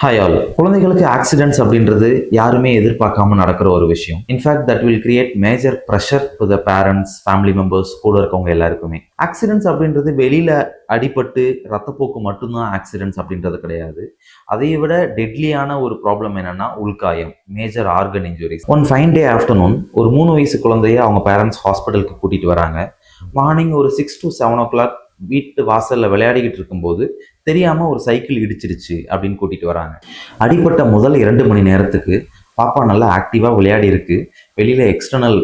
Hi all. குழந்தைகளுக்கு accidents அப்படின்றது யாருமே எதிர்பார்க்காம நடக்கிற ஒரு விஷயம். In fact that will create major pressure to the parents, family members, கூட இருக்கவங்க எல்லாருக்குமே. ஆக்சிடென்ட்ஸ் அப்படின்றது வெளியில அடிபட்டு ரத்தப்போக்கு மட்டும்தான் ஆக்சிடென்ட்ஸ் அப்படின்றது கிடையாது. அதை விட டெட்லியான ஒரு ப்ராப்ளம் என்னன்னா உள்காயம், major organ injuries. One fine day afternoon ஒரு 3 வயசு குழந்தைய அவங்க பேரண்ட்ஸ் ஹாஸ்பிட்டலுக்கு கூட்டிட்டு வராங்க. மார்னிங் ஒரு 6 to 7 o'clock வீட்டு வாசல்ல விளையாடிக்கிட்டு இருக்கும்போது தெரியாம ஒரு சைக்கிள் இடிச்சிருச்சு அப்படின்னு கூட்டிட்டு வராங்க. அடிப்பட்ட முதல் 2 மணி நேரத்துக்கு பாப்பா நல்லா ஆக்டிவா விளையாடி இருக்கு. வெளியில எக்ஸ்டர்னல்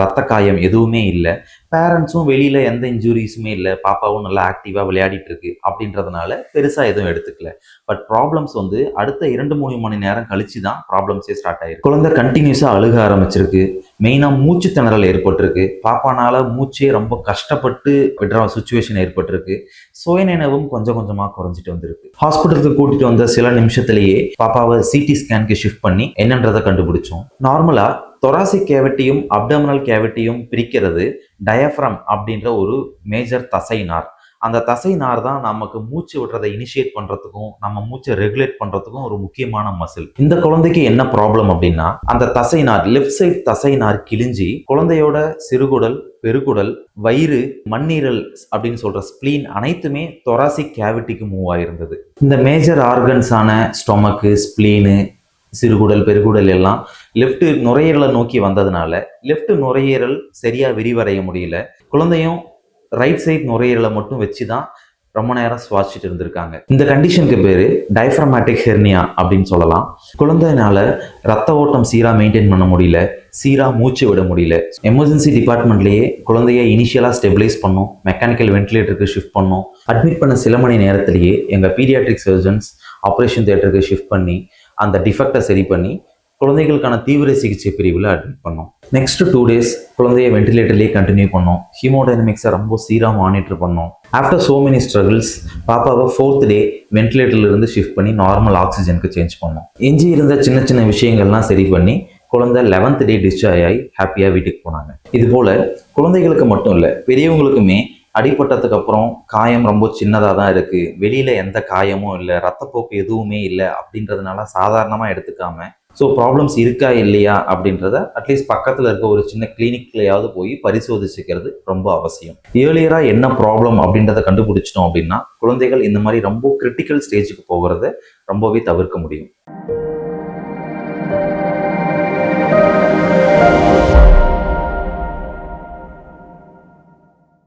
ரத்த காயம் எதுவுமே இல்லை. பேரண்ட்ஸும் வெளியில எந்த இன்ஜுரிஸுமே இல்லை. பாப்பாவும் நல்லா ஆக்டிவா விளையாடிட்டு இருக்கு அப்படின்றதுனால பெருசா எதுவும் எடுத்துக்கல. பட் ப்ராப்ளம்ஸ் வந்து அடுத்த 2-3 மணி நேரம் கழிச்சு தான் ப்ராப்ளம்ஸே ஸ்டார்ட் ஆயிருக்கு. குழந்தை கண்டினியூஸா அழுக ஆரம்பிச்சிருக்கு. மெயினா மூச்சு திணறல் ஏற்பட்டிருக்கு. பாப்பானால மூச்சே ரொம்ப கஷ்டப்பட்டு விடுற சுச்சுவேஷன் ஏற்பட்டிருக்கு. சுயநினைவும் கொஞ்சம் கொஞ்சமா குறைஞ்சிட்டு வந்திருக்கு. ஹாஸ்பிட்டலுக்கு கூட்டிட்டு வந்த சில நிமிஷத்திலேயே பாப்பாவை சிடி ஸ்கேனுக்கு ஷிஃப்ட் பண்ணி என்னன்றதை கண்டுபிடிச்சோம். நார்மலா தொராசிக் கேவிட்டியும் அப்டமினல் கேவிட்டியும் பிரிக்கிறது டயஃப்ரம் அப்படின்ற ஒரு மேஜர் தசை நார். அந்த தசை நார் தான் நமக்கு மூச்சு விடுறதை இனிஷியேட் பண்றதுக்கும் நம்ம மூச்சை ரெகுலேட் பண்றதுக்கும் ஒரு முக்கியமான மசில். இந்த குழந்தைக்கு என்ன ப்ராப்ளம் அப்படின்னா, அந்த தசை நார், லெஃப்ட் சைட் தசை நார் கிழிஞ்சி குழந்தையோட சிறுகுடல், பெருகுடல், வயிறு, மண்ணீரல் அப்படின்னு சொல்ற ஸ்பிளீன் அனைத்துமே தொராசிக் கேவிட்டிக்கு மூவ் ஆயிருந்தது. இந்த மேஜர் ஆர்கன்ஸான ஸ்டொமக்கு, ஸ்பிளீனு, சிறுகுடல், பெருகுடல் எல்லாம் லெஃப்ட் நுரையீரலை நோக்கி வந்ததுனால லெஃப்ட் நுரையீரல் சரியா விரிவடைய முடியல. குழந்தையும் ரைட் சைட் நுரையீரலை மட்டும் வச்சு தான் ரொம்ப நேரம் சுவாசிச்சுட்டு இருந்திருக்காங்க. இந்த கண்டிஷனுக்கு பேரு டைஃப்ரமேட்டிக் ஹெர்னியா அப்படின்னு சொல்லலாம். குழந்தைனால ரத்த ஓட்டம் சீரா மெயின்டைன் பண்ண முடியல, சீரா மூச்சு விட முடியல. எமர்ஜென்சி டிபார்ட்மெண்ட்லேயே குழந்தைய இனிஷியலா ஸ்டெபிலைஸ் பண்ணோம், மெக்கானிக்கல் வென்டிலேட்டருக்கு ஷிஃப்ட் பண்ணோம். அட்மிட் பண்ண சில மணி நேரத்திலேயே எங்கள் பீடியாட்ரிக் சர்ஜன்ஸ் ஆப்ரேஷன் தியேட்டருக்கு ஷிஃப்ட் பண்ணி அந்த டிஃபெக்டை சரி பண்ணி குழந்தைகளுக்கான தீவிர சிகிச்சை பிரிவில் அட்மிட் பண்ணோம். நெக்ஸ்ட் 2 days குழந்தைய வென்டிலேட்டர்லேயே கண்டினியூ பண்ணோம். ஹீமோடைனமிக்ஸை ரொம்ப சீராக மானிட்டர் பண்ணோம். ஆஃப்டர் சோ மெனி ஸ்ட்ரகிள்ஸ் பாப்பாவை 4th day வென்டிலேட்டர்லேருந்து ஷிஃப்ட் பண்ணி நார்மல் ஆக்சிஜனுக்கு சேஞ்ச் பண்ணோம். எஞ்சி இருந்த சின்ன சின்ன விஷயங்கள்லாம் சரி பண்ணி குழந்தை 11th day டிஸ்சார்ஜ் ஆகி ஹாப்பியாக வீட்டுக்கு போனாங்க. இது போல் குழந்தைகளுக்கு மட்டும் இல்லை, பெரியவங்களுக்குமே அடிப்பட்டதுக்கு அப்புறம் காயம் ரொம்ப சின்னதாக தான் இருக்குது, வெளியில் எந்த காயமும் இல்லை, ரத்தப்போக்கு எதுவுமே இல்லை அப்படின்றதுனால சாதாரணமாக எடுத்துக்காம ப்ராப்ளம்ஸ் இருக்கா இல்லையா அப்படின்றத அட்லீஸ்ட் பக்கத்தில் இருக்க ஒரு சின்ன கிளினிக்லையாவது போய் பரிசோதிச்சுக்கிறது ரொம்ப அவசியம். ஏர்லியராக என்ன ப்ராப்ளம் அப்படின்றத கண்டுபிடிச்சிட்டோம் அப்படின்னா குழந்தைகள் இந்த மாதிரி ரொம்ப கிரிட்டிக்கல் ஸ்டேஜுக்கு போகிறத ரொம்பவே தவிர்க்க முடியும்.